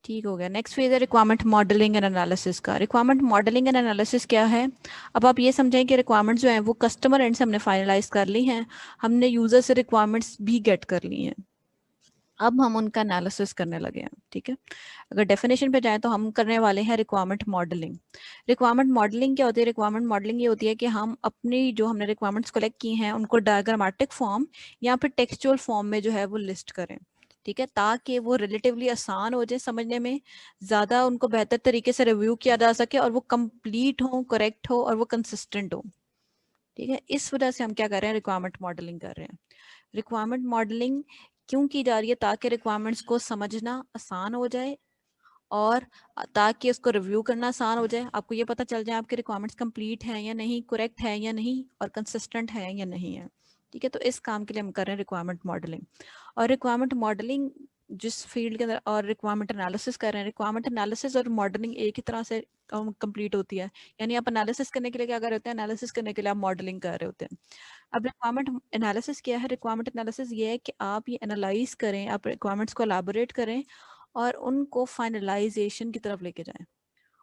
ठीक हो गया। नेक्स्ट फेज है रिक्वायरमेंट मॉडलिंग एंड एनालिसिस का। रिक्वायरमेंट मॉडलिंग एंड एनालिसिस क्या है? अब आप ये समझें कि रिक्वायरमेंट्स जो हैं वो कस्टमर एंड से हमने फाइनलाइज कर ली हैं, हमने यूजर से रिक्वायरमेंट्स भी गेट कर ली हैं, अब हम उनका एनालिसिस करने लगे हैं। ठीक है, अगर डेफिनेशन पे जाएं तो हम करने वाले हैं रिक्वायरमेंट मॉडलिंग। रिक्वायरमेंट मॉडलिंग क्या होती है? रिक्वायरमेंट मॉडलिंग ये होती है कि हम अपनी जो हमने रिक्वायरमेंट्स कलेक्ट की हैं उनको डायग्रामेटिक फॉर्म या फिर टेक्सचुअल फॉर्म में जो है वो लिस्ट करें। ठीक है, ताकि वो रिलेटिवली आसान हो जाए समझने में, ज़्यादा उनको बेहतर तरीके से रिव्यू किया जा सके और वो कंप्लीट हो, करेक्ट हो और वो कंसिस्टेंट हो। ठीक है, इस वजह से हम क्या कर रहे हैं? रिक्वायरमेंट मॉडलिंग कर रहे हैं। रिक्वायरमेंट मॉडलिंग क्यों की जा रही है? ताकि रिक्वायरमेंट्स को समझना आसान हो जाए और ताकि उसको रिव्यू करना आसान हो जाए, आपको ये पता चल जाए आपके रिक्वायरमेंट्स कंप्लीट हैं या नहीं, करेक्ट है या नहीं और कंसिस्टेंट है या नहीं है। ठीक है, तो इस काम के लिए हम कर रहे हैं रिक्वायरमेंट मॉडलिंग। और रिक्वायरमेंट मॉडलिंग जिस फील्ड के अंदर, और रिक्वायरमेंट एनालिसिस कर रहे हैं, रिक्वायरमेंट एनालिसिस और मॉडलिंग एक ही तरह से कंप्लीट होती है। यानी आप एनालिसिस करने के लिए क्या कर रहे होते हैं? एनालिसिस करने के लिए आप मॉडलिंग कर रहे होते हैं। अब रिक्वायरमेंट एनालिसिस क्या है? रिक्वायरमेंट एनालिसिस ये है कि आप ये एनालाइज करें, आप रिक्वायरमेंट्स को एलाबोरेट करें और उनको फाइनलाइजेशन की तरफ लेके जाएं।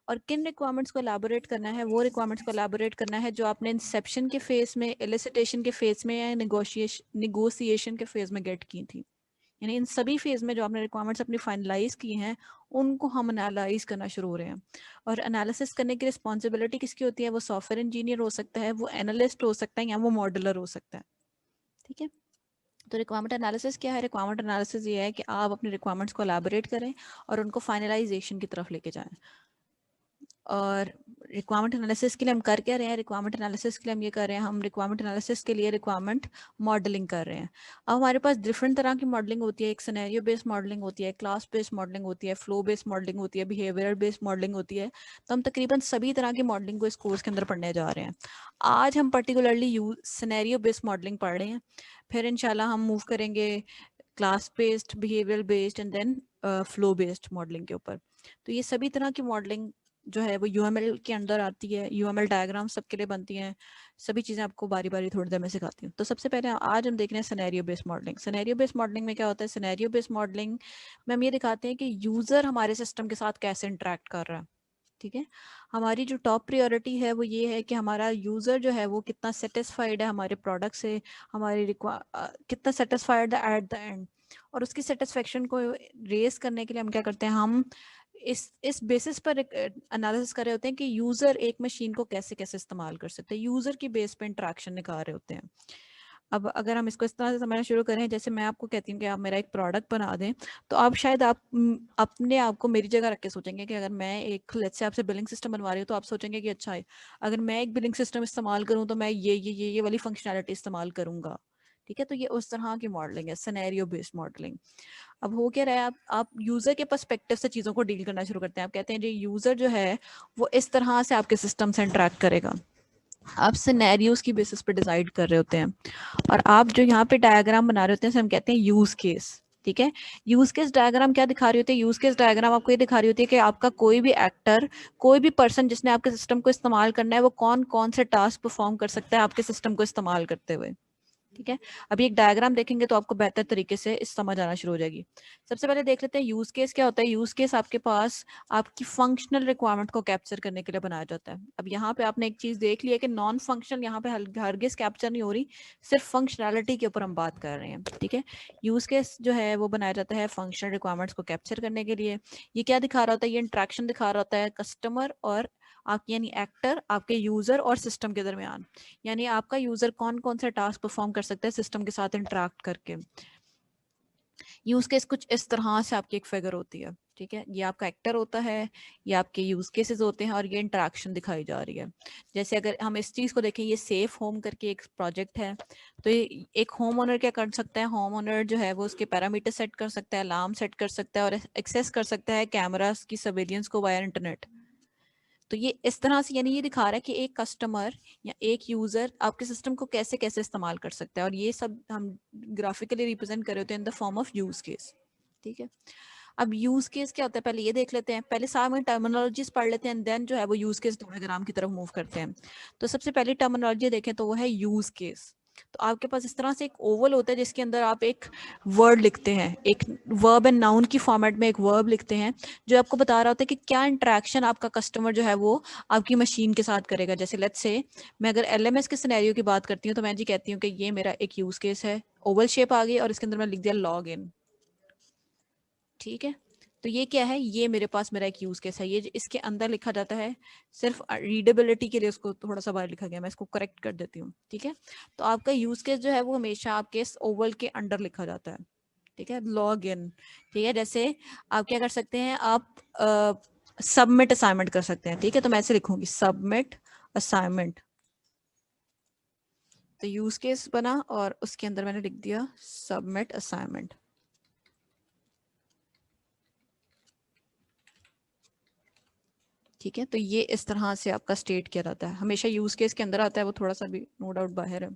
और किन रिक्वायरमेंट्स को एलाबोरेट करना है? वो रिक्वायरमेंट्स को एलाबोरेट करना है जो आपने इंसेप्शन के फेज में, एलिसिटेशन के फेज में या निगोशिएशन के फेज में गेट की थी। यानी इन सभी फेज में जो आपने रिक्वायरमेंट्स अपनी फाइनलाइज की हैं उनको हम एनालाइज करना शुरू हो रहे हैं। और एनालिसिस करने की रिस्पॉन्सिबिलिटी किसकी होती है? वो सॉफ्टवेयर इंजीनियर हो सकता है, वो एनालिस्ट हो सकता है या वो मॉडलर हो सकता है। ठीक है, तो रिक्वायरमेंट एनालिसिस क्या है? रिक्वायरमेंट एनालिसिस ये है कि आप अपने रिक्वायरमेंट्स को एलाबोरेट करें और उनको फाइनलाइजेशन की तरफ लेके जाएं। और रिक्वायरमेंट एनालिसिस के लिए हम कर क्या रहे हैं? रिक्वायरमेंट एनालिसिस के लिए हम ये कर रहे हैं, हम रिक्वायरमेंट एनालिसिस के लिए रिक्वायरमेंट मॉडलिंग कर रहे हैं। अब हमारे पास डिफरेंट तरह की मॉडलिंग होती है। एक सिनेरियो बेस्ड मॉडलिंग होती है, क्लास बेस्ड मॉडलिंग होती है, फ्लो बेस्ड मॉडलिंग होती है, बिहेवियरल बेस्ड मॉडलिंग होती है। तो हम तकरीबन सभी तरह की मॉडलिंग को इस कोर्स के अंदर पढ़ने जा रहे हैं। आज हम पर्टिकुलरली सिनेरियो बेस्ड मॉडलिंग पढ़ रहे हैं, फिर इंशाल्लाह हम मूव करेंगे class based, behavioral based and then flow based modeling के ऊपर। तो ये सभी तरह की मॉडलिंग जो है वो यूएमएल के अंदर आती है। यूएमएल डायग्राम सबके लिए बनती हैं। सभी चीज़ें आपको बारी बारी थोड़ी देर में सिखाती हूँ। तो सबसे पहले आज हम देख रहे हैं scenario based modelling. Scenario based modelling में क्या होता है? सिनेरियो बेस्ड मॉडलिंग में हम ये दिखाते हैं कि यूज़र हमारे सिस्टम के साथ कैसे इंटरेक्ट कर रहा है। ठीक है, हमारी जो टॉप प्रायोरिटी है वो ये है कि हमारा यूज़र जो है वो कितना सेटिस्फाइड है हमारे प्रोडक्ट से, हमारी कितना सेटिस्फाइड है एट द एंड। और उसकी सेटिस्फेक्शन को रेस करने के लिए हम क्या करते हैं? हम इस बेसिस पर एनालिसिस कर रहे होते हैं कि यूज़र एक मशीन को कैसे कैसे इस्तेमाल कर सकते हैं। यूज़र की बेस पे इंटरेक्शन निकाल रहे होते हैं। अब अगर हम इसको इस तरह से समझना शुरू करें, जैसे मैं आपको कहती हूँ कि आप मेरा एक प्रोडक्ट बना दें, तो आप शायद आप अपने आप को मेरी जगह रख के सोचेंगे कि अगर मैं एक लेट्स से आपसे बिलिंग सिस्टम बनवा रही हूँ तो आप सोचेंगे कि अच्छा है, अगर मैं एक बिलिंग सिस्टम इस्तेमाल करूँ तो मैं ये वाली फंक्शनैलिटी इस्तेमाल करूंगा। ठीक है, तो ये उस तरह की मॉडलिंग है, सिनेरियो बेस्ड मॉडलिंग। अब हो क्या रहा है, आप यूजर के पर्सपेक्टिव से चीजों को डील करना शुरू करते हैं। आप कहते हैं जी यूजर जो है वो इस तरह से आपके सिस्टम से इंटरेक्ट करेगा। आप सिनेरियोज की बेसिस पे डिसाइड कर रहे होते हैं। और आप जो यहाँ पे डायग्राम बना रहे होते हैं हम कहते हैं यूज केस। ठीक है, यूज केस डायग्राम क्या दिखा रही होती है? यूज केस डायग्राम आपको ये दिखा रही होती है कि आपका कोई भी एक्टर, कोई भी पर्सन जिसने आपके सिस्टम को इस्तेमाल करना है, वो कौन कौन से टास्क परफॉर्म कर सकता है आपके सिस्टम को इस्तेमाल करते हुए। ठीक है, अभी एक डायग्राम देखेंगे तो आपको बेहतर तरीके से इस समझ आना शुरू हो जाएगी। सबसे पहले देख लेते हैं यूज केस क्या होता है। यूज केस आपके पास आपकी फंक्शनल रिक्वायरमेंट को कैप्चर करने के लिए बनाया जाता है। अब यहाँ पे आपने एक चीज देख ली है कि नॉन फंक्शनल यहाँ पे हरगिज कैप्चर नहीं हो रही, सिर्फ फंक्शनैलिटी के ऊपर हम बात कर रहे हैं। ठीक है, यूज केस जो है वो बनाया जाता है फंक्शनल रिक्वायरमेंट्स को कैप्चर करने के लिए। ये क्या दिखा रहा होता है? ये इंट्रैक्शन दिखा रहा होता है कस्टमर और आपके यानी एक्टर, आपके यूजर और सिस्टम के दरमियान। यानी आपका यूजर कौन कौन से टास्क परफॉर्म कर सकता है सिस्टम के साथ इंटरेक्ट करके। यूज केस कुछ इस तरह से आपकी एक फिगर होती है। ठीक है, ये आपका एक्टर होता है, ये आपके यूज केसेस होते हैं और ये इंटरेक्शन दिखाई जा रही है। जैसे अगर हम इस चीज को देखें, ये सेफ होम करके एक प्रोजेक्ट है। तो ये एक होम ओनर क्या कर सकता है? होम ओनर जो है वो उसके पैरामीटर सेट कर सकता है, अलार्म सेट कर सकता है और एक्सेस कर सकता है कैमरास की सर्वेलियंस को वाया इंटरनेट। तो ये इस तरह से यानी ये दिखा रहा है कि एक कस्टमर या एक यूजर आपके सिस्टम को कैसे कैसे इस्तेमाल कर सकता है। और ये सब हम ग्राफिकली रिप्रेजेंट कर रहे होते हैं in the form of use case. ठीक है, अब यूज केस क्या होता है पहले ये देख लेते हैं। पहले सारे टर्मिनोलॉजीज पढ़ लेते हैं, देन जो है वो यूज केस डायग्राम की तरफ मूव करते हैं। तो सबसे पहली टर्मिनोलॉजी देखें तो वो है यूज केस। तो आपके पास इस तरह से एक ओवल होता है जिसके अंदर आप एक वर्ड लिखते हैं, एक वर्ब एंड नाउन की फॉर्मेट में एक वर्ब लिखते हैं जो आपको बता रहा होता है कि क्या इंटरेक्शन आपका कस्टमर जो है वो आपकी मशीन के साथ करेगा। जैसे लेट्स से मैं अगर एलएमएस के सिनेरियो की बात करती हूँ तो मैं जी कहती हूँ कि ये मेरा एक यूज केस है, ओवल शेप आ गई और इसके अंदर मैं लिख दिया लॉग इन। ठीक है, तो ये क्या है, ये मेरे पास मेरा एक यूज केस है, ये इसके अंदर लिखा जाता है, सिर्फ रीडेबिलिटी के लिए उसको थोड़ा सा बाहर लिखा गया, मैं इसको करेक्ट कर देती हूँ। ठीक है, तो आपका यूज केस जो है वो हमेशा आपके ओवल के अंडर लिखा जाता है। ठीक है, लॉग इन। ठीक है, जैसे आप क्या कर सकते हैं, आप सबमिट असाइनमेंट कर सकते हैं। ठीक है, तो मैं ऐसे लिखूंगी सबमिट असाइनमेंट, तो यूज केस बना और उसके अंदर मैंने लिख दिया सबमिट असाइनमेंट। ठीक है, तो ये इस तरह से आपका स्टेट किया जाता है, हमेशा यूज केस के अंदर आता है, वो थोड़ा सा भी नो डाउट बाहर है।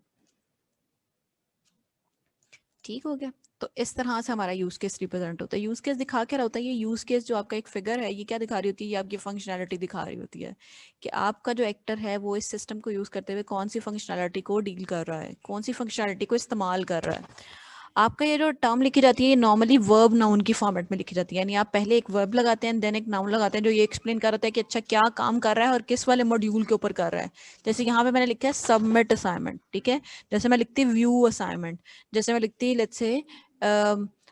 ठीक हो गया, तो इस तरह से हमारा यूज केस रिप्रेजेंट होता है। यूज केस दिखा क्या रहा होता है, ये यूज केस जो आपका एक फिगर है ये क्या दिखा रही होती है, ये आपकी फंक्शनैलिटी दिखा रही होती है कि आपका जो एक्टर है वो इस सिस्टम को यूज करते हुए कौन सी फंक्शनैलिटी को डील कर रहा है, कौन सी फंक्शनैलिटी को इस्तेमाल कर रहा है। आपका ये जो टर्म लिखी जाती है ये नॉर्मली वर्ब नाउन की फॉर्मेट में लिखी जाती है, यानी आप पहले एक वर्ब लगाते हैं देन एक नाउन लगाते हैं जो ये एक्सप्लेन कर रहा है कि अच्छा क्या काम कर रहा है और किस वाले मॉड्यूल के ऊपर कर रहा है। जैसे यहाँ पे मैंने लिखा है सबमिट असाइनमेंट। ठीक है, जैसे मैं लिखती व्यू असाइनमेंट, जैसे मैं लिखती लेट्स से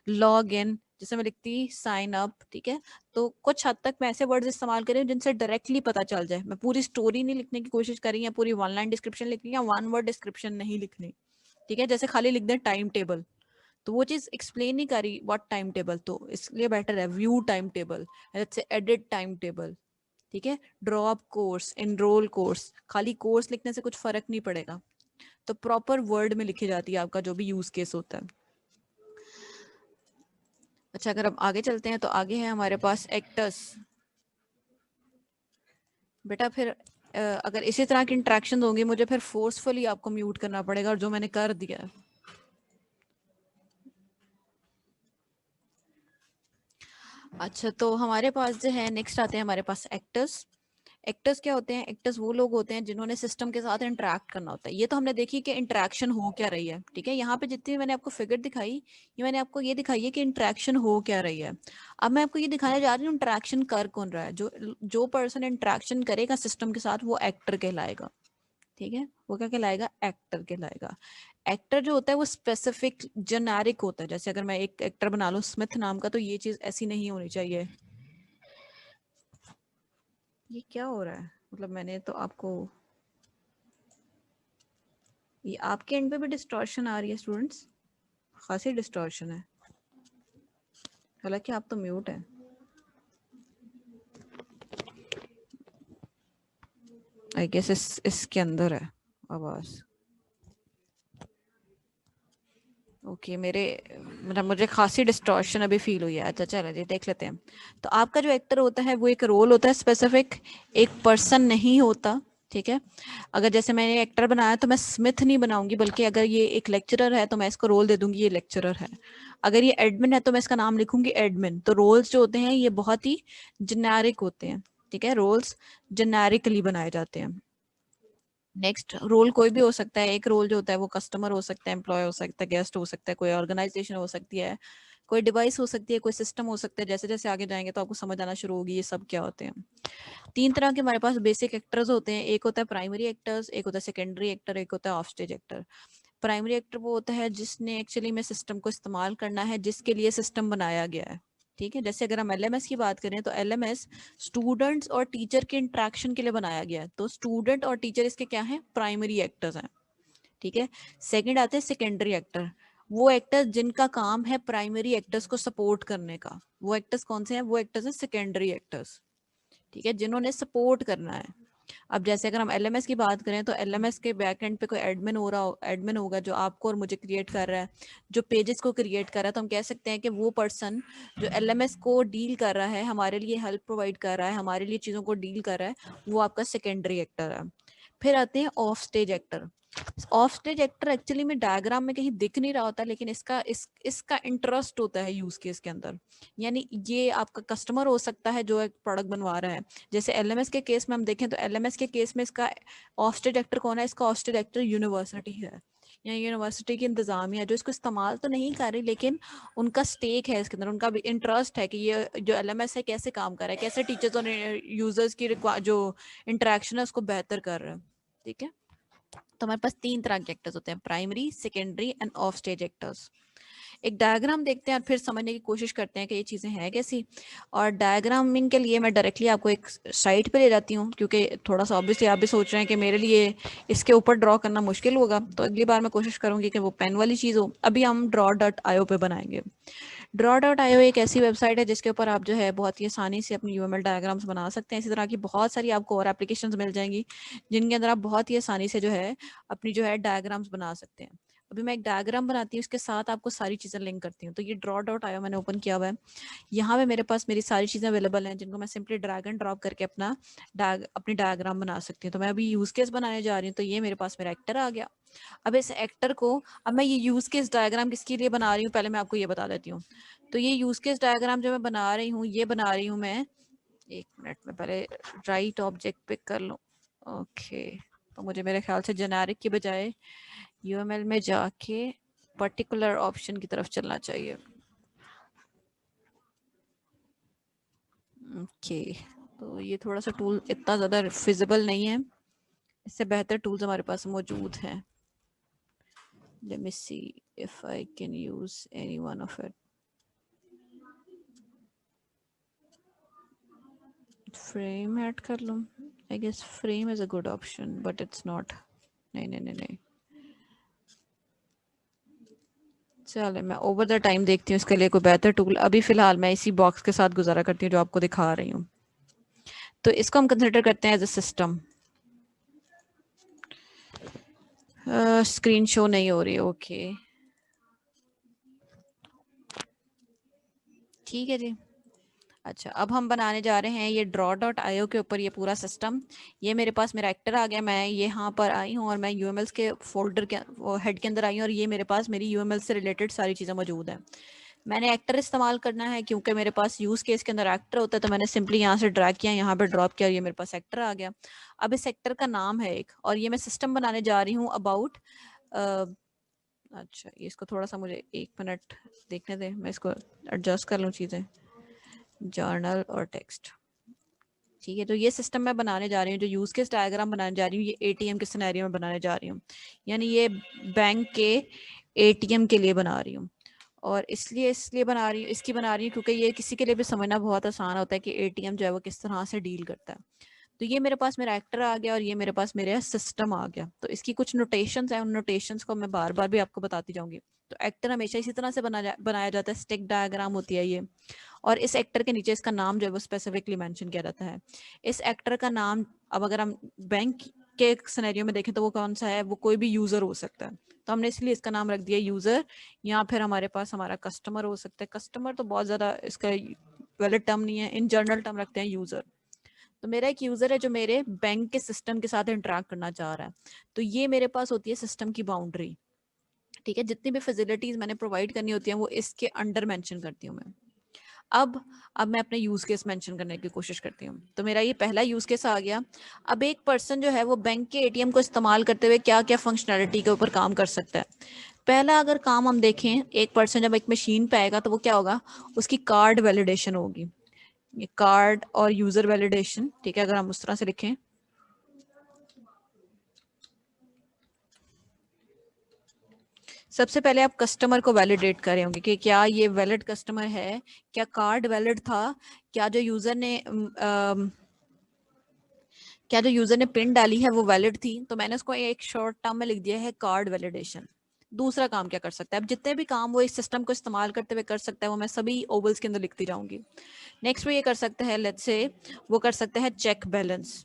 लॉग इन, जैसे मैं लिखती साइन अप। ठीक है, तो कुछ हद तक मैं ऐसे वर्ड्स इस्तेमाल कर रही हूँ जिनसे डायरेक्टली पता चल जाए, मैं पूरी स्टोरी नहीं लिखने की कोशिश कर रही, या पूरी वन लाइन डिस्क्रिप्शन लिखनी, या वन वर्ड डिस्क्रिप्शन नहीं लिखनी। ठीक है, जैसे खाली लिख दें टाइम टेबल, तो वो चीज एक्सप्लेन नहीं करी व्हाट टाइम टेबल, तो इसलिए बेटर है व्यू टाइम टेबल, जैसे एडिट टाइम टेबल। ठीक है, ड्रॉप कोर्स, एनरोल कोर्स, खाली कोर्स लिखने से कुछ फर्क नहीं पड़ेगा, तो प्रॉपर वर्ड में लिखी जाती है आपका जो भी यूज केस होता है। अच्छा, अगर अब आगे चलते हैं तो आगे है हमारे पास एक्टर्स। बेटा फिर अगर इसी तरह की इंट्रैक्शन होंगी मुझे फिर फोर्सफुली आपको म्यूट करना पड़ेगा, और जो मैंने कर दिया है। अच्छा, तो हमारे पास जो है नेक्स्ट आते हैं हमारे पास एक्टर्स। एक्टर्स क्या होते हैं, एक्टर्स वो लोग होते हैं जिन्होंने सिस्टम के साथ इंटरेक्ट करना होता है। ये तो हमने देखी कि इंटरेक्शन हो क्या रही है। ठीक है, यहाँ पे जितनी मैंने आपको फिगर दिखाई, ये मैंने आपको ये दिखाई है कि इंटरेक्शन हो क्या रही है। अब मैं आपको ये दिखाने जा रही हूँ इंटरेक्शन कर कौन रहा है, जो जो पर्सन इंटरेक्शन करेगा सिस्टम के साथ वो एक्टर कहलाएगा। ठीक है, वो क्या कहलाएगा, एक्टर कहलाएगा। एक्टर जो होता है वो स्पेसिफिक जेनेरिक होता है, जैसे अगर मैं एक एक्टर बना लूं स्मिथ नाम का, तो ये चीज ऐसी नहीं होनी चाहिए। ये क्या हो रहा है, मतलब मैंने तो आपको, ये आपके एंड पे भी डिस्टॉर्शन आ रही है स्टूडेंट्स, खासी डिस्टॉर्शन है, हालांकि आप तो म्यूट है। आई गेस इसके अंदर है आवाज। ओके, मेरे मतलब मुझे खासी डिस्टॉर्शन अभी फील हुई है। अच्छा चलो जी देख लेते हैं। तो आपका जो एक्टर होता है वो एक रोल होता है स्पेसिफिक, एक पर्सन नहीं होता। ठीक है, अगर जैसे मैंने एक्टर बनाया तो मैं स्मिथ नहीं बनाऊंगी, बल्कि अगर ये एक लेक्चरर है तो मैं इसको रोल दे दूंगी ये लेक्चरर है। अगर ये एडमिन है तो मैं इसका नाम लिखूंगी एडमिन। तो रोल्स जो होते हैं ये बहुत ही जेनेरिक होते हैं। ठीक है, रोल्स जेनेरिकली बनाए जाते हैं। नेक्स्ट, रोल कोई भी हो सकता है, एक रोल जो होता है वो कस्टमर हो सकता है, एम्प्लॉय हो सकता है, गेस्ट हो सकता है, कोई ऑर्गेनाइजेशन हो सकती है, कोई डिवाइस हो सकती है, कोई सिस्टम हो सकता है। जैसे जैसे आगे जाएंगे तो आपको समझ आना शुरू होगी ये सब क्या होते हैं। तीन तरह के हमारे पास बेसिक एक्टर्स होते हैं, एक होता है प्राइमरी एक्टर्स, एक होता है सेकेंडरी एक्टर, एक होता है of stage actor. Primary actor वो होता है जिसने एक्चुअली में सिस्टम को इस्तेमाल करना है, जिसके लिए सिस्टम बनाया गया है। ठीक है, जैसे अगर हम एलएमएस की बात करें तो एलएमएस स्टूडेंट्स और टीचर के इंटरेक्शन के लिए बनाया गया है, तो स्टूडेंट और टीचर इसके क्या हैं, प्राइमरी एक्टर्स हैं। ठीक है, सेकंड आते हैं सेकेंडरी एक्टर, वो एक्टर्स जिनका काम है प्राइमरी एक्टर्स को सपोर्ट करने का। वो एक्टर्स कौन से हैं, वो एक्टर्स हैं सेकेंडरी एक्टर्स। ठीक है, जिन्होंने सपोर्ट करना है। अब जैसे अगर हम एलएमएस की बात करें तो एलएमएस के बैक एंड पे कोई एडमिन हो रहा हो, एडमिन होगा जो आपको और मुझे क्रिएट कर रहा है, जो पेजेस को क्रिएट कर रहा है, तो हम कह सकते हैं कि वो पर्सन जो एलएमएस को डील कर रहा है, हमारे लिए हेल्प प्रोवाइड कर रहा है, हमारे लिए चीज़ों को डील कर रहा है, वो आपका सेकेंडरी एक्टर है। फिर आते हैं of stage actor. Of stage actor actually में डायग्राम में कहीं दिख नहीं रहा होता, लेकिन इसका इंटरेस्ट होता है यूज केस के अंदर। यानी ये आपका कस्टमर हो सकता है जो एक प्रोडक्ट बनवा रहा है। जैसे एलएमएस के केस में हम देखें तो एलएमएस के केस में इसका ऑफ स्टेज एक्टर कौन है, इसका ऑफ स्टेज एक्टर यूनिवर्सिटी है। या यूनिवर्सिटी की इंतजामिया जो इसको इस्तेमाल तो नहीं कर रही, लेकिन उनका स्टेक है इसके अंदर, उनका भी इंटरेस्ट है कि ये जो एलएमएस है कैसे काम कर रहा है, कैसे टीचर्स और यूजर्स की जो इंटरेक्शन है उसको बेहतर कर रहा है। ठीक है, तो हमारे पास 3 तरह के एक्टर्स होते हैं, primary, secondary end of stage actors. एक डायग्राम देखते हैं और फिर समझने की कोशिश करते हैं कि ये चीज़ें हैं कैसी। और डायग्रामिंग के लिए मैं डायरेक्टली आपको एक साइट पे ले जाती हूँ, क्योंकि थोड़ा सा ऑब्वियसली आप भी सोच रहे हैं कि मेरे लिए इसके ऊपर ड्रॉ करना मुश्किल होगा, तो अगली बार मैं कोशिश करूँगी कि वो पेन वाली चीज़ हो। अभी हम draw.io पे बनाएंगे। draw.io एक ऐसी वेबसाइट है जिसके ऊपर आप जो है बहुत ही आसानी से अपनी यूएमएल डायग्राम्स बना सकते हैं। इसी तरह की बहुत सारी आपको और एप्लीकेशंस मिल जाएंगी जिनके अंदर आप बहुत ही आसानी से जो है अपनी जो है डायग्राम्स बना सकते हैं। अभी मैं एक डायग्राम बनाती हूँ, उसके साथ आपको सारी चीज़ें लिंक करती हूँ। तो ये draw.io मैंने ओपन किया हुआ है। यहाँ पे मेरे पास मेरी सारी चीज़ें अवेलेबल हैं जिनको मैं सिंपली ड्रैग एंड ड्रॉप करके अपनी डायग्राम बना सकती हूँ। तो मैं अभी यूज केस बनाने जा रही हूँ, तो ये मेरे पास मेरा एक्टर आ गया। अब इस एक्टर को, अब मैं ये यूज केस डायग्राम किसके लिए बना रही हूँ पहले मैं आपको ये बता देती हूँ। तो ये यूज केस डायग्राम जो मैं बना रही हूँ, ये बना रही हूँ मैं, एक मिनट में पहले राइट ऑब्जेक्ट पिक कर लूँ। ओके, तो मुझे मेरे ख्याल से जेनेरिक की बजाय यूएमएल में जाके पर्टिकुलर ऑप्शन की तरफ चलना चाहिए। ओके, तो ये थोड़ा सा टूल इतना ज़्यादा फिजिबल नहीं है, इससे बेहतर टूल्स हमारे पास मौजूद हैं। Let me see if I can use any one of it. Frame add कर लूँ, I guess frame is a good option but it's not. नहीं नहीं नहीं नहीं, चले मैं ओवर द टाइम देखती हूँ इसके लिए कोई बेहतर टूल। अभी फिलहाल मैं इसी बॉक्स के साथ गुजारा करती हूँ जो आपको दिखा रही हूँ। तो इसको हम कंसिडर करते हैं as a system. Screen show नहीं हो रही, ओके ठीक है जी। अच्छा, अब हम बनाने जा रहे हैं ये draw.io के ऊपर ये पूरा सिस्टम। ये मेरे पास मेरा एक्टर आ गया, मैं यहाँ पर आई हूँ और मैं यूएमएल के फोल्डर के हेड के अंदर आई हूँ और ये मेरे पास मेरी यूएमएल से रिलेटेड सारी चीज़ें मौजूद हैं। मैंने एक्टर इस्तेमाल करना है क्योंकि मेरे पास यूज़ केस के अंदर एक्टर होता है, तो मैंने सिंपली यहाँ से ड्रैग किया, यहाँ पर ड्रॉप किया और ये मेरे पास एक्टर आ गया। अब इस एक्टर का नाम है एक, और ये मैं सिस्टम बनाने जा रही हूँ अबाउट। अच्छा, ये इसको थोड़ा सा मुझे 1 मिनट देखने दें, मैं इसको एडजस्ट कर लूँ चीज़ें, जर्नल और टेक्स्ट। ठीक है, तो ये सिस्टम मैं बनाने जा रही हूँ, जो यूज केस डायग्राम बनाने जा रही हूँ, ये एटीएम के सिनेरियो में बनाने जा रही हूँ, यानी ये बैंक के एटीएम के लिए बना रही हूँ। और इसलिए बना रही हूँ, इसकी बना रही हूँ क्योंकि ये किसी के लिए भी समझना बहुत आसान होता है कि एटीएम जो है वो किस तरह से डील करता है। तो ये मेरे पास मेरा एक्टर आ गया और ये मेरे पास मेरा सिस्टम आ गया। तो इसकी कुछ नोटेशंस हैं, उन नोटेशंस को मैं बार बार भी आपको बताती जाऊंगी। तो एक्टर हमेशा इसी तरह से बनाया जाता है, स्टिक डायग्राम होती है ये। और इस एक्टर के नीचे इसका नाम जो है वो स्पेसिफिकली मेंशन किया जाता है। इस एक्टर का नाम, अब अगर हम बैंक के सिनेरियो में देखें तो वो कौन सा है, वो कोई भी यूजर हो सकता है, तो हमने इसलिए इसका नाम रख दिया यूजर। या फिर हमारे पास हमारा कस्टमर हो सकता है, कस्टमर तो बहुत ज्यादा इसका वैलिड टर्म नहीं है, इन जनरल टर्म रखते हैं यूजर। तो मेरा एक यूजर है जो मेरे बैंक के सिस्टम के साथ इंटरेक्ट करना चाह रहा है, तो ये मेरे पास होती है सिस्टम की बाउंड्री। ठीक है, जितनी भी फैसिलिटीज मैंने प्रोवाइड करनी होती है वो इसके अंडर मेंशन करती हूँ मैं। अब मैं अपने यूज केस मेंशन करने की कोशिश करती हूँ। तो मेरा ये पहला यूज केस आ गया। अब एक पर्सन जो है वो बैंक के एटीएम को इस्तेमाल करते हुए क्या क्या फंक्शनैलिटी के ऊपर काम कर सकता है। पहला अगर काम हम देखें, एक पर्सन जब एक मशीन पे आएगा तो वो क्या होगा, उसकी कार्ड वैलिडेशन होगी। ये कार्ड और यूजर वैलिडेशन, ठीक है, अगर हम उस तरह से लिखें, सबसे पहले आप कस्टमर को वैलिडेट कर रहे होंगे कि क्या ये वैलिड कस्टमर है, क्या कार्ड वैलिड था, क्या जो यूजर ने क्या जो यूजर ने पिन डाली है वो वैलिड थी। तो मैंने उसको एक शॉर्ट टर्म में लिख दिया है कार्ड वैलिडेशन। दूसरा काम क्या कर सकता है, अब जितने भी काम वो इस सिस्टम को इस्तेमाल करते हुए कर सकता है वो मैं सभी ओवल्स के अंदर लिखती जाऊंगी। नेक्स्ट वो ये कर सकता है, लेट्स से वो कर सकता है चेक बैलेंस,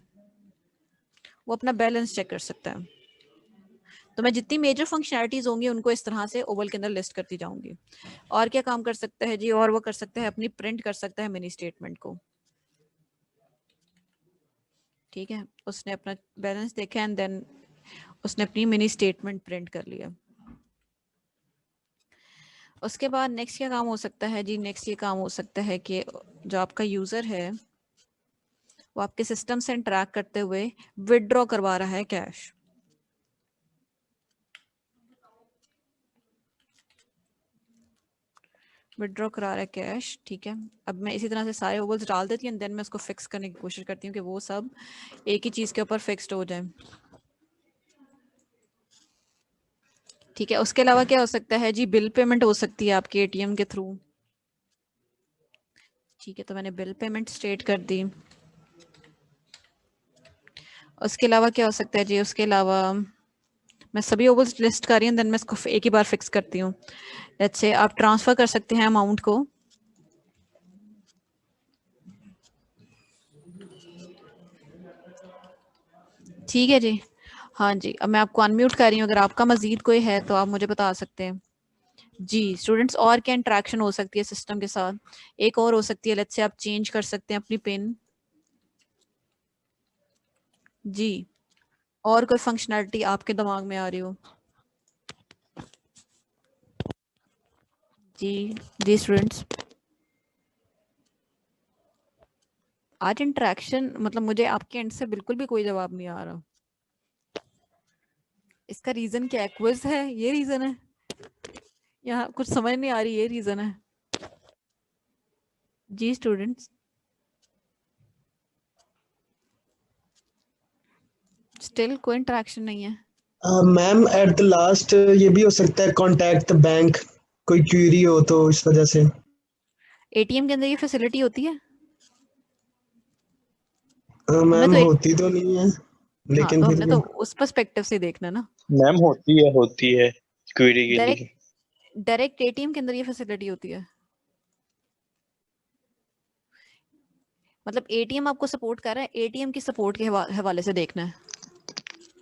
वो अपना बैलेंस चेक कर सकता है। तो मैं जितनी मेजर फंक्शनैलिटीज होंगी उनको इस तरह से ओवल के अंदर लिस्ट करती जाऊंगी। और क्या काम कर सकता है जी, और वो कर सकता है अपनी प्रिंट कर सकता है मिनी स्टेटमेंट को। ठीक है, उसने अपना बैलेंस देखा एंड देन उसने अपनी मिनी स्टेटमेंट प्रिंट कर लिया। उसके बाद नेक्स्ट क्या काम हो सकता है जी, नेक्स्ट ये काम हो सकता है कि जो आपका यूजर है वो आपके सिस्टम से इंटरेक्ट करते हुए विदड्रॉ करवा रहा है कैश। विड्रॉ करा रहा है कैश, ठीक है। अब मैं इसी तरह से सारे ओवल्स डाल देती हूँ, देन मैं उसको फिक्स करने की कोशिश करती हूँ कि वो सब एक ही चीज़ के ऊपर फिक्स्ड हो जाए, ठीक है। उसके अलावा क्या हो सकता है जी, बिल पेमेंट हो सकती है आपके एटीएम के थ्रू, ठीक है। तो मैंने बिल पेमेंट स्टेट कर दी। उसके अलावा क्या हो सकता है जी, उसके अलावा मैं सभी ओवल्स लिस्ट कर रही हूँ, देन मैं इसको एक ही बार फिक्स करती हूँ। लेट्स से आप ट्रांसफर कर सकते हैं अमाउंट को, ठीक है जी। हाँ जी, अब मैं आपको अनम्यूट कर रही हूँ, अगर आपका मजीद कोई है तो आप मुझे बता सकते हैं। जी स्टूडेंट्स, और क्या इंटरेक्शन हो सकती है सिस्टम के साथ? एक और हो सकती है, लेट्स से आप चेंज कर सकते हैं अपनी पिन। जी, और कोई फंक्शनैलिटी आपके दिमाग में आ रही हो? जी जी स्टूडेंट्स, आज इंटरेक्शन मतलब मुझे आपके एंड से बिल्कुल भी कोई जवाब नहीं आ रहा। इसका रीजन क्या है? क्विज है, ये रीजन है? यहाँ कुछ समझ नहीं आ रही, ये रीजन है? जी स्टूडेंट्स, स्टिल कोई इंटरेक्शन नहीं है। मैम एट द लास्ट ये भी हो सकता है कॉन्टैक्ट बैंक, कोई क्वेरी हो तो इस वजह से। एटीएम के अंदर ये फैसिलिटी होती है? हमने मैम तो होती तो नहीं है, हाँ, लेकिन तो फिर हमने भी। तो उस पर्सपेक्टिव से देखना ना। मैम होती है क्वेरी के डायरेक्ट लिए। डायरेक्ट एटीएम के अंदर ये फैसिलिटी होती है? मतलब एटीएम आपको सपोर्ट कर रहा है, एटीएम की सपोर्ट के हवाले से देखना है।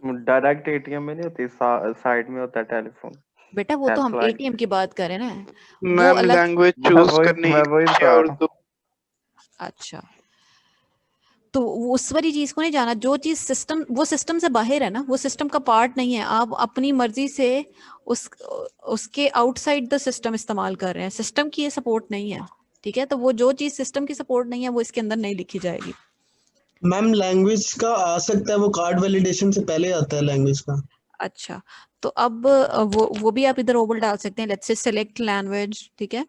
डायरेक्ट एटीएम में नहीं होती, साइड में होता है टेलीफोन, बेटा वो तो हम हेल्पलाइन। एटीएम की बात कर रहे हैं ना, वो मैम अलग। लैंग्वेज मैं चूज वही करनी मैं वही इंग्लिश या बता रहा हूँ। उर्दू। अच्छा, तो उस वाली चीज को नहीं जाना, जो चीज सिस्टम, वो सिस्टम से बाहर है ना, वो सिस्टम का पार्ट नहीं है। आप अपनी मर्जी से उस उसके आउटसाइड द सिस्टम इस्तेमाल कर रहे हैं, सिस्टम की ये सपोर्ट नहीं है, ठीक है। तो वो जो चीज सिस्टम की सपोर्ट नहीं है वो इसके अंदर नहीं लिखी जाएगी। मैम लैंग्वेज का आ सकता है, वो कार्ड वैलिडेशन से पहले आता है लैंग्वेज का। अच्छा, तो अब वो भी आप इधर ओबल डाल सकते हैं, लेट्स से सिलेक्ट लैंग्वेज, ठीक है।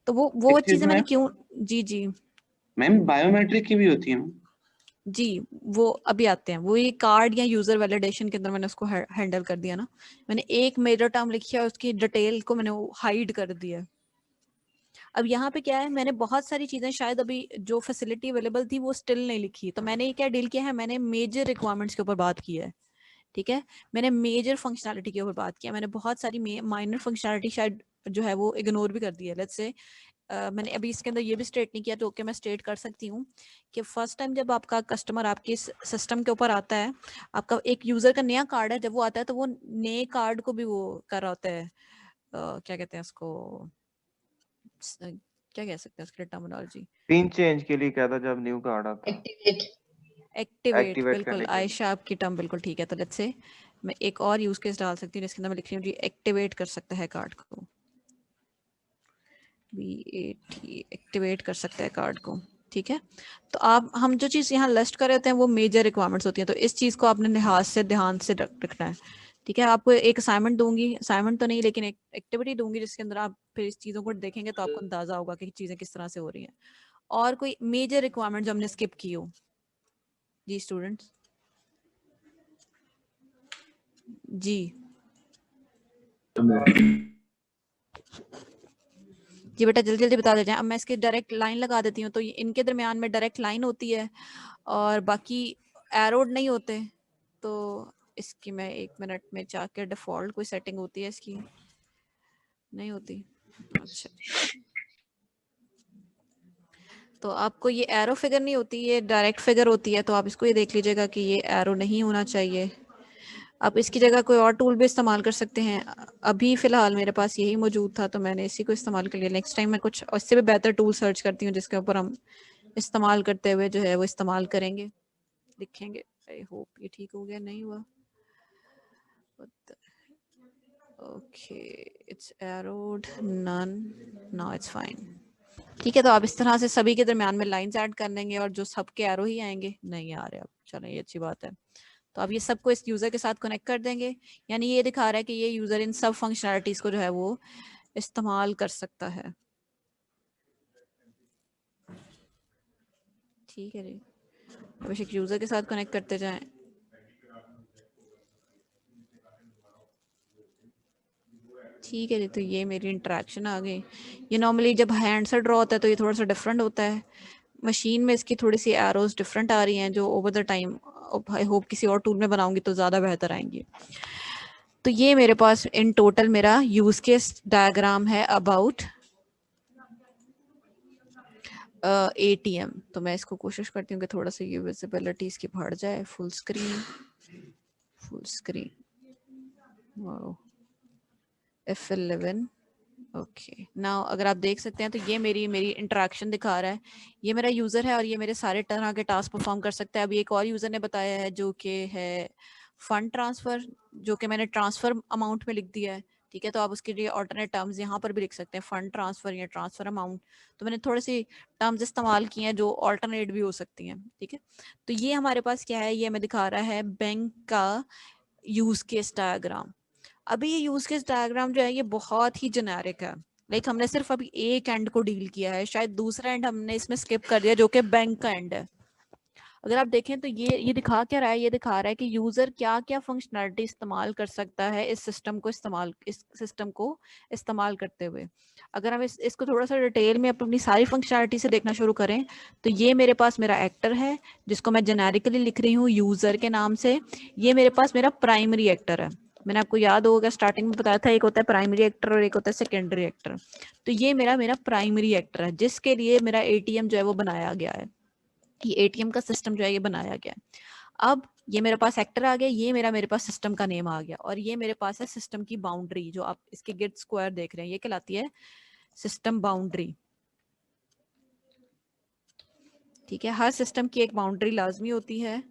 तो वो एक्सक्यूज चीजें मैंने मैम, क्यों, जी जी मैम बायोमेट्रिक की भी होती है मैम। जी, वो अभी आते हैं, वो ये कार्ड या यूजर वैलिडेशन के अंदर मैंने उसको हैंडल कर दिया ना। मैंने एक मेजर टर्म लिखी है, उसकी डिटेल को मैंने हाइड कर दिया। अब यहाँ पे क्या है, मैंने बहुत सारी चीजें शायद अभी जो फैसिलिटी अवेलेबल थी वो स्टिल नहीं लिखी, तो मैंने ये क्या डील किया है, मैंने मेजर रिक्वायरमेंट्स के ऊपर बात की है, ठीक है। मैंने मेजर फंक्शनैलिटी के ऊपर बात किया, मैंने बहुत सारी माइनर फंक्शनैलिटी शायद जो है वो इग्नोर भी कर दी है। लेट्स से मैंने अभी इसके अंदर ये भी स्टेट नहीं किया, तो ओके मैं स्टेट कर सकती हूँ कि फर्स्ट टाइम जब आपका कस्टमर आपके सिस्टम के ऊपर आता है, आपका एक यूजर का नया कार्ड है, जब वो आता है तो वो नए कार्ड को भी वो कर रहा होता है, क्या कहते हैं उसको, क्या कह सकते हैं उसकी टर्मिनोलॉजी? पिन चेंज के लिए क्या था जब न्यू कार्ड आता है, एक्टिवेट, एक्टिवेट बिल्कुल करने के लिए। आयशा आपकी टर्म बिल्कुल ठीक है। तो लेट्स से मैं एक और यूज केस डाल सकती हूँ जिसके अंदर मैं लिख रही हूँ जी, एक्टिवेट कर सकता है कार्ड को, एक्टिवेट कर सकता है कार्ड को, ठीक है। तो आप, हम जो चीज़ यहाँ लिस्ट कर रहे होते हैं वो मेजर रिक्वायरमेंट्स होती हैं, तो इस चीज़ को आपने लिहाज से ध्यान से रखना है, ठीक है। आपको एक असाइनमेंट दूंगी, असाइनमेंट तो नहीं लेकिन एक एक्टिविटी दूंगी जिसके अंदर आप फिर इस चीज़ों को देखेंगे तो आपको अंदाजा होगा कि चीज़ें किस तरह से हो रही हैं। और कोई मेजर रिक्वायरमेंट जो हमने स्किप की हो? जी स्टूडेंट्स, जी जी बेटा जल्दी जल्दी बता देते हैं। अब मैं इसकी डायरेक्ट लाइन लगा देती हूँ, तो इनके दरमियान में डायरेक्ट लाइन होती है और बाकी एरोड नहीं होते। तो इसकी मैं 1 मिनट में जाकर, डिफॉल्ट कोई सेटिंग होती है इसकी? नहीं होती। अच्छा, तो आपको ये एरो फिगर नहीं होती, ये डायरेक्ट फिगर होती है, तो आप इसको ये देख लीजिएगा कि ये एरो नहीं होना चाहिए। आप इसकी जगह कोई और टूल भी इस्तेमाल कर सकते हैं, अभी फिलहाल मेरे पास यही मौजूद था तो मैंने इसी को इस्तेमाल कर लिया। नेक्स्ट टाइम मैं कुछ इससे भी बेहतर टूल सर्च करती हूँ जिसके ऊपर हम इस्तेमाल करते हुए जो है वो इस्तेमाल करेंगे, लिखेंगे। आई होप ये ठीक हो गया, नहीं हुआ? Okay, it's errored none, now it's fine, ठीक है। तो आप इस तरह से सभी के दरमियान में लाइंस ऐड कर लेंगे और जो सबके एरो ही आएंगे, नहीं आ रहे अब, चलो ये अच्छी बात है। तो आप ये सबको इस यूजर के साथ कनेक्ट कर देंगे, यानी ये दिखा रहा है कि ये यूजर इन सब फंक्शनैलिटीज को जो है वो इस्तेमाल कर सकता है। ठीक है जी, बस एक यूजर के साथ कनेक्ट करते जाएं। ठीक है जी, तो ये मेरी इंटरेक्शन आ गई। ये नॉर्मली जब हैंड से ड्रॉ होता है तो ये थोड़ा सा डिफरेंट होता है, मशीन में इसकी थोड़ी सी एरोज डिफरेंट आ रही हैं जो over the time I hope किसी और टूल में बनाऊंगी तो ज़्यादा बेहतर आएंगी। तो ये मेरे पास इन टोटल मेरा यूज केस डायग्राम है अबाउट ATM। तो मैं इसको कोशिश करती हूँ कि थोड़ा सा ये विजिबिलिटी इसकी बढ़ जाए। Full screen, full screen, wow, F11। Okay now अगर आप देख सकते हैं तो ये मेरी इंटरेक्शन दिखा रहा है। ये मेरा यूजर है और ये मेरे सारे तरह के टास्क परफॉर्म कर सकता है। अभी एक और यूजर ने बताया है जो कि है फंड ट्रांसफर, जो कि मैंने ट्रांसफर अमाउंट में लिख दिया है। ठीक है, तो आप उसके लिए ऑल्टरनेट टर्म्स यहाँ पर भी लिख सकते हैं, फंड ट्रांसफर या ट्रांसफर अमाउंट। तो मैंने थोड़ी सी टर्म्स इस्तेमाल की हैं जो ऑल्टरनेट भी हो सकती हैं। ठीक है, तो ये हमारे पास क्या है, ये हमें दिखा रहा है बैंक का यूज केस डायग्राम। अभी ये यूज केस डायग्राम जो है ये बहुत ही जेनेरिक है, लाइक हमने सिर्फ अभी एक एंड को डील किया है, शायद दूसरा एंड हमने इसमें स्किप कर दिया जो कि बैंक का एंड है। अगर आप देखें तो ये दिखा क्या रहा है, ये दिखा रहा है कि यूजर क्या क्या फंक्शनैलिटी इस्तेमाल कर सकता है इस सिस्टम को इस्तेमाल करते हुए। अगर हम इसको थोड़ा सा डिटेल में अपनी सारी फंक्शनैलिटी से देखना शुरू करें तो ये मेरे पास मेरा एक्टर है जिसको मैं जेनेरिकली लिख रही हूँ यूजर के नाम से। ये मेरे पास मेरा प्राइमरी एक्टर है। मैंने आपको याद होगा स्टार्टिंग में बताया था, एक होता है प्राइमरी एक्टर और एक होता है सेकेंडरी एक्टर। तो ये मेरा प्राइमरी एक्टर है जिसके लिए मेरा ATM जो है वो बनाया गया है। ये ATM का सिस्टम जो है ये बनाया गया है। अब ये मेरे पास एक्टर आ गया, ये मेरे पास सिस्टम का नेम आ गया, और ये मेरे पास है सिस्टम की बाउंड्री जो आप इसके गिट स्क्वायर देख रहे हैं, ये कहलाती है सिस्टम बाउंड्री। ठीक है, हर सिस्टम की एक बाउंड्री लाजमी होती है,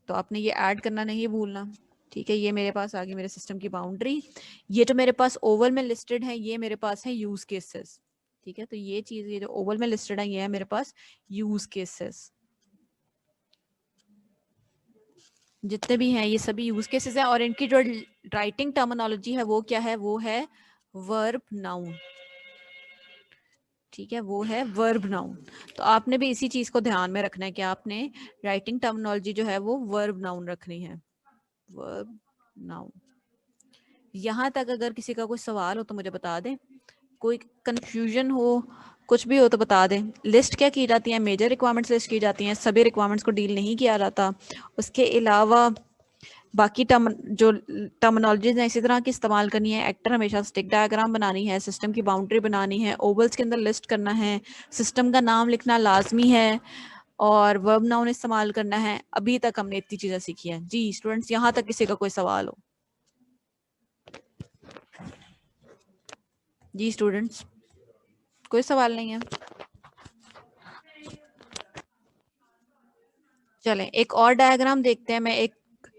तो आपने ये ऐड करना नहीं भूलना। ठीक है, ये मेरे पास आ गई मेरे सिस्टम की बाउंड्री। ये जो मेरे पास ओवल में लिस्टेड है ये मेरे पास है यूज केसेस। ठीक है, तो ये चीज ये जो ओवल में लिस्टेड है ये है मेरे पास यूज केसेस। जितने भी हैं ये सभी यूज केसेस हैं, और इनकी जो राइटिंग टर्मिनोलॉजी है वो क्या है, वो है वर्ब नाउन। ठीक है, वो है वर्ब नाउन। तो आपने भी इसी चीज को ध्यान में रखना है कि आपने राइटिंग टर्मिनोलॉजी जो है वो वर्ब नाउन रखनी है, वर्ब नाउन। यहाँ तक अगर किसी का कोई सवाल हो तो मुझे बता दें, कोई कंफ्यूजन हो, कुछ भी हो तो बता दें। लिस्ट क्या की जाती है, मेजर रिक्वायरमेंट्स लिस्ट की जाती हैं, सभी रिक्वायरमेंट्स को डील नहीं किया जाता। उसके अलावा बाकी जो टर्मिनोलॉजीज हैं इसी तरह की इस्तेमाल करनी है। एक्टर हमेशा स्टिक डायग्राम बनानी है, सिस्टम की बाउंड्री बनानी है, ओवल्स के अंदर लिस्ट करना है, सिस्टम का नाम लिखना लाजमी है, और वर्ब नाउन इस्तेमाल करना है। अभी तक हमने इतनी चीजें सीखी हैं जी स्टूडेंट्स। यहाँ तक किसी का कोई सवाल हो जी स्टूडेंट्स? कोई सवाल नहीं है? चलें एक और डायग्राम देखते हैं। मैं एक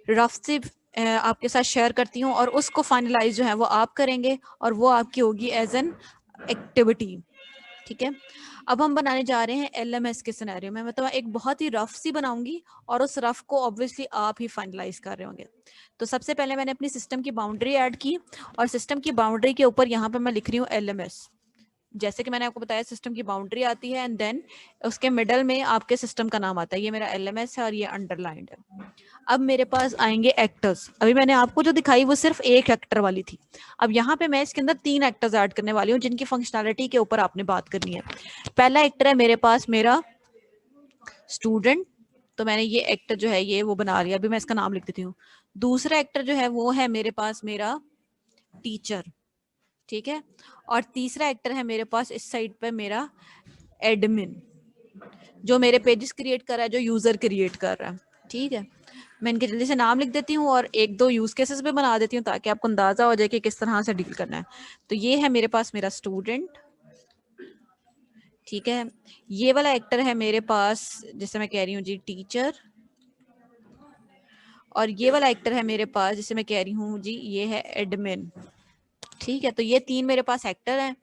रफ सी आपके साथ शेयर करती हूँ और उसको फाइनलाइज जो है वो आप करेंगे और वो आपकी होगी एज एन एक्टिविटी। ठीक है, अब हम बनाने जा रहे हैं LMS के सिनेरियो में। मतलब एक बहुत ही रफ सी बनाऊंगी और उस रफ को ऑब्वियसली आप ही फाइनलाइज कर रहे होंगे। तो सबसे पहले मैंने अपनी सिस्टम की बाउंड्री ऐड की और सिस्टम की बाउंड्री के ऊपर यहाँ पे मैं लिख रही हूँ LMS। जैसे कि मैंने आपको बताया सिस्टम की बाउंड्री आती है एंड देन उसके मिडल में आपके सिस्टम का नाम आता है। ये मेरा LMS है और ये अंडरलाइंड है। अब मेरे पास आएंगे एक्टर्स। अभी मैंने आपको जो दिखाई वो सिर्फ एक एक्टर वाली थी। अब यहाँ पे मैं इसके अंदर 3 एक्टर्स ऐड करने वाली हूँ जिनकी फंक्शनैलिटी के ऊपर आपने बात करनी है। पहला एक्टर है मेरे पास मेरा स्टूडेंट, तो मैंने ये एक्टर जो है ये वो बना लिया। अभी मैं इसका नाम लिख देती हूँ। दूसरा एक्टर जो है वो है मेरे पास मेरा टीचर। ठीक है, और तीसरा एक्टर है मेरे पास इस साइड पे मेरा एडमिन, जो मेरे पेजेस क्रिएट कर रहा है, जो यूजर क्रिएट कर रहा है। ठीक है, मैं इनके जल्दी से नाम लिख देती हूँ और 1-2 यूज केसेस भी बना देती हूँ ताकि आपको अंदाजा हो जाए कि किस तरह से डील करना है। तो ये है मेरे पास मेरा स्टूडेंट। ठीक है, ये वाला एक्टर है मेरे पास जिसे मैं कह रही हूँ जी टीचर, और ये वाला एक्टर है मेरे पास जिसे मैं कह रही हूँ जी ये है एडमिन। ठीक है, तो ये 3 मेरे पास एक्टर हैं।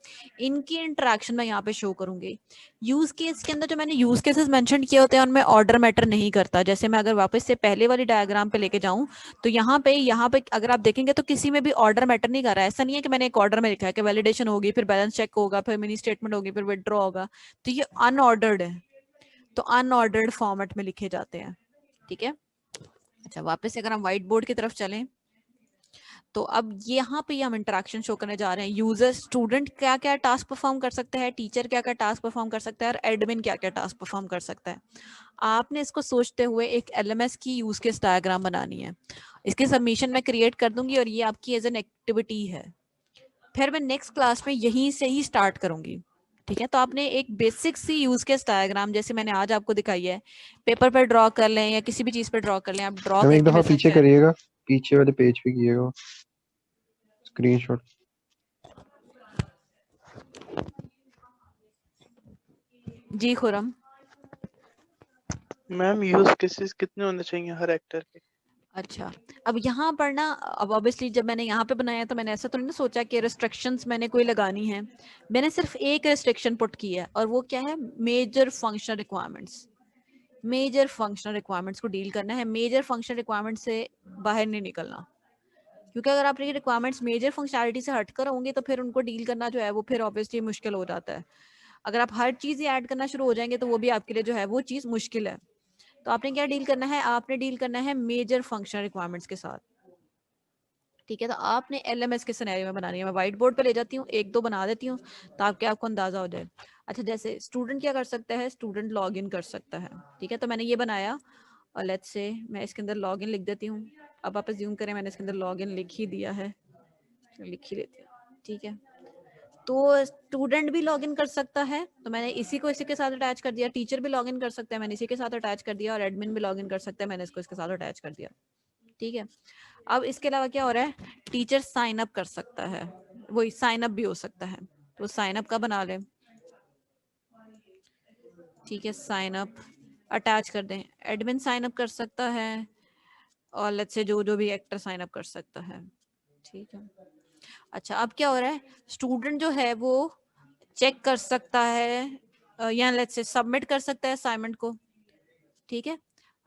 इनकी इंटरेक्शन मैं यहाँ पे शो करूंगी। यूज केस के अंदर जो मैंने यूज केसेस मेंशन किए होते हैं उनमें ऑर्डर मैटर नहीं करता। जैसे मैं अगर वापस से पहले वाली डायग्राम पे लेके जाऊं तो यहाँ पे अगर आप देखेंगे तो किसी में भी ऑर्डर मैटर नहीं कर रहा है। ऐसा नहीं है कि मैंने एक ऑर्डर में लिखा है कि वैलिडेशन होगी, फिर बैलेंस चेक होगा, फिर मिनी स्टेटमेंट होगी, फिर विड्रॉ होगा। तो ये अनऑर्डर्ड है। तो अनऑर्डर्ड फॉर्मेट में लिखे जाते हैं, ठीक है। अच्छा, वापस से अगर हम व्हाइट बोर्ड की तरफ चलें तो अब यहाँ पे हम इंटरेक्शन शो करने जा रहे हैं। यूजर, स्टूडेंट क्या क्या टास्क परफॉर्म कर सकता है, टीचर क्या क्या टास्क परफॉर्म कर सकता है, और एडमिन क्या क्या टास्क परफॉर्म कर सकता है। आपने इसको सोचते हुए एक एलएमएस की यूज केस डायग्राम बनानी है। इसके सबमिशन मैं क्रिएट कर दूंगी और ये आपकी एज एन एक्टिविटी है। फिर मैं नेक्स्ट क्लास में यहीं से ही स्टार्ट करूंगी, ठीक है। तो आपने एक बेसिक सी यूज केस डायग्राम जैसे मैंने आज आपको दिखाई है, पेपर पर ड्रॉ कर लें या किसी भी चीज पर ड्रॉ कर लें, आप ड्रॉ मैम एक करके दफा मेरे साथ पीछे share करिएगा, पीछे वाले पेज पे कीजिएगा स्क्रीनशॉट। जी खुरम। मैम यूज केसेस कितने होने चाहिए हर एक्टर के? अच्छा, अब यहाँ पर ना, अब ऑब्वियसली जब मैंने यहाँ पे बनाया तो मैंने ऐसा तो नहीं सोचा कि रिस्ट्रिक्शंस मैंने कोई लगानी है। मैंने सिर्फ एक रिस्ट्रिक्शन पुट की है और वो क्या है, major functional requirements. Major functional requirements को डील करना है, मेजर फंक्शनल रिक्वायरमेंट्स से बाहर नहीं निकलना। क्योंकि अगर आपके रिक्वायरमेंट्स मेजर फंक्शनैलिटी से हटकर होंगे तो फिर उनको डील करना जो है वो फिर ऑब्वियसली मुश्किल हो जाता है। अगर आप हर चीज़ ही ऐड करना शुरू हो जाएंगे तो वो भी आपके लिए जो है वो चीज़ मुश्किल है। तो आपने क्या डील करना है, आपने डील करना है मेजर फंक्शनल रिक्वायरमेंट्स के साथ, ठीक है। तो आपने एलएमएस के सिनेरियो में बनानी है। मैं व्हाइट बोर्ड पे ले जाती हूँ, एक दो बना देती हूँ ताकि आपको अंदाजा हो जाए। अच्छा, जैसे स्टूडेंट क्या कर सकता है, स्टूडेंट लॉग इन कर सकता है, ठीक है। तो मैंने ये बनाया और लेट्स से मैं इसके अंदर लॉग इन लिख देती हूँ। अब आप अज्यूम करें मैंने इसके अंदर लॉग इन लिख ही दिया है, लिख ही लेती हूँ, ठीक है। तो स्टूडेंट भी लॉगिन कर सकता है, तो मैंने इसी को इसी के साथ अटैच कर दिया। टीचर भी लॉगिन कर सकता है, मैंने इसी के साथ अटैच कर दिया। और एडमिन भी लॉगिन कर सकता है, मैंने इसको इसके साथ अटैच कर दिया, ठीक है। अब इसके अलावा क्या हो रहा है, टीचर साइन अप कर सकता है, वही साइन अप भी हो सकता है। तो साइन अप का बना ले, ठीक है। साइन अप अटैच कर दें, एडमिन साइन अप कर सकता है और लेट्स से जो जो भी एक्टर साइन अप कर सकता है, ठीक है। अच्छा, अब क्या हो रहा है, स्टूडेंट जो है वो चेक कर सकता है या लेट्स से सबमिट कर सकता है असाइनमेंट को, ठीक है।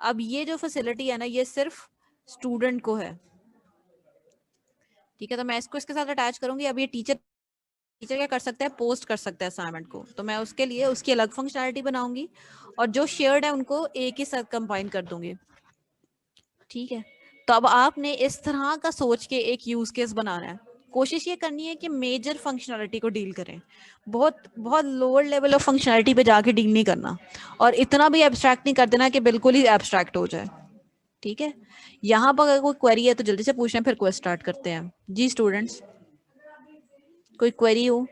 अब ये जो फैसिलिटी है ना, ये सिर्फ स्टूडेंट को है, ठीक है। तो मैं इसको इसके साथ अटैच करूंगी। अब ये टीचर क्या कर सकता है, पोस्ट कर सकता है असाइनमेंट को। तो मैं उसके लिए उसकी अलग फंक्शनैलिटी बनाऊंगी और जो शेयर्ड है उनको एक ही साथ कंबाइन कर दूंगी, ठीक है। तो अब आपने इस तरह का सोच के एक यूज केस बनाना है। कोशिश ये करनी है कि मेजर फंक्शनैलिटी को डील करें, बहुत बहुत लोअर लेवल ऑफ फंक्शनैलिटी पे जाके डील नहीं करना, और इतना भी एब्स्ट्रैक्ट नहीं कर देना कि बिल्कुल ही एब्स्ट्रैक्ट हो जाए, ठीक है। यहाँ पर अगर कोई क्वेरी है तो जल्दी से पूछें, फिर क्वेश्चन स्टार्ट करते हैं। जी स्टूडेंट्स, कोई क्वेरी हो?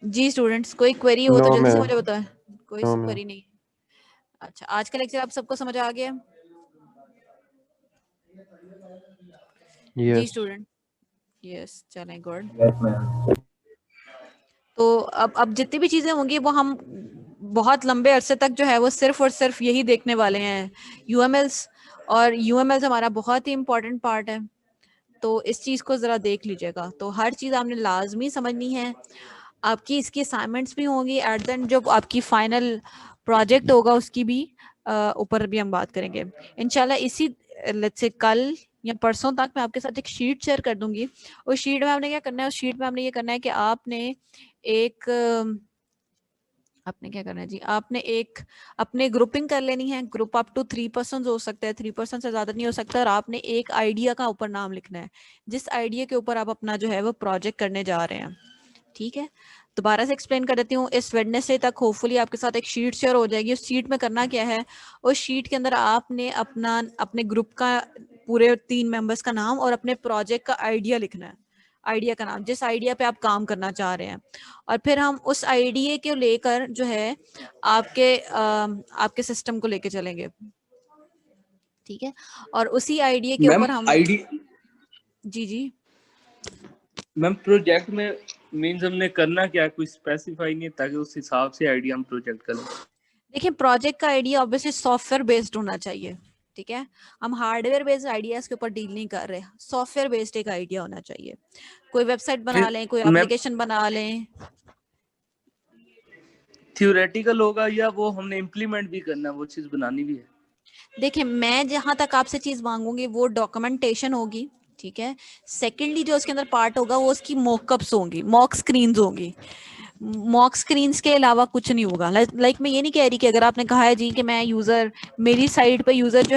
जी स्टूडेंट्स, कोई क्वेरी हो तो नो जल्दी से मैम, मुझे बताएं। कोई नो मैम। क्वेरी नहीं? अच्छा, आज का लेक्चर आप सबको समझ आ गया? जी यस। स्टूडेंट, यस, चलें, गुड। तो अब जितनी भी चीजें होंगी वो हम बहुत लंबे अरसे तक जो है वो सिर्फ और सिर्फ यही देखने वाले हैं, यूएमएल्स। और यूएमएल्स हमारा बहुत ही इंपॉर्टेंट पार्ट है, तो इस चीज को जरा देख लीजिएगा। तो हर चीज आपने लाजमी समझनी है। आपकी इसकी असाइनमेंट्स भी होंगी एट द एंड, जब आपकी फाइनल प्रोजेक्ट होगा उसकी भी ऊपर भी हम बात करेंगे इंशाल्लाह। इसी लेट्स से कल या परसों तक मैं आपके साथ एक शीट शेयर कर दूंगी। उस शीट में आपने क्या करना है, उस शीट में आपने ये करना है कि आपने एक आपने क्या करना है जी, आपने एक अपने ग्रुपिंग कर लेनी है। ग्रुप अप टू 3 पर्सन हो सकता है, 3 पर्सन से ज्यादा नहीं हो सकता। और आपने एक आइडिया का ऊपर नाम लिखना है, जिस आइडिया के ऊपर आप अपना जो है वो प्रोजेक्ट करने जा रहे हैं, ठीक है। दोबारा से एक्सप्लेन कर देती हूँ। इस वेडनेसडे तक होपफुली आपके साथ एक शीट शेयर हो जाएगी। उस शीट में करना क्या है, उस शीट के अंदर आपने अपने ग्रुप का पूरे 3 मेंबर्स का नाम और अपने प्रोजेक्ट का आइडिया लिखना है। आइडिया का नाम, जिस आइडिया पे आप काम करना चाह रहे हैं। और फिर हम उस आइडिया को लेकर जो है आपके सिस्टम को लेके चलेंगे, ठीक है। और उसी आइडिया के मैम ऊपर हम आईडी, जी जी मैम प्रोजेक्ट में मींस हमने करना क्या है, कोई स्पेसिफाई नहीं, ताकि उस हिसाब से आइडिया हम प्रोजेक्ट करें। देखिए, प्रोजेक्ट का आइडिया ऑब्वियसली सॉफ्टवेयर बेस्ड होना चाहिए, ठीक है। हम हार्डवेयर बेस्ड आइडियाज के ऊपर डील नहीं कर रहे, सॉफ्टवेयर बेस्ड एक आइडिया होना चाहिए। कोई वेबसाइट बना लें, कोई मैम एप्लीकेशन बना लें। थ्योरेटिकल होगा या वो हमने इम्प्लीमेंट भी करना है, वो चीज बनानी भी है? देखिए, मैं जहां तक आपसे चीज मांगूंगी वो डॉक्यूमेंटेशन होगी, ठीक है। सेकेंडली जो उसके अंदर पार्ट होगा वो उसकी मॉकअप्स होंगी, मॉक स्क्रीन्स होंगी। मॉक स्क्रीन्स के अलावा कुछ नहीं होगा। लाइक मैं ये नहीं कह रही कि अगर आपने कहा है जी कि मैं यूजर, मेरी साइट पे यूजर जो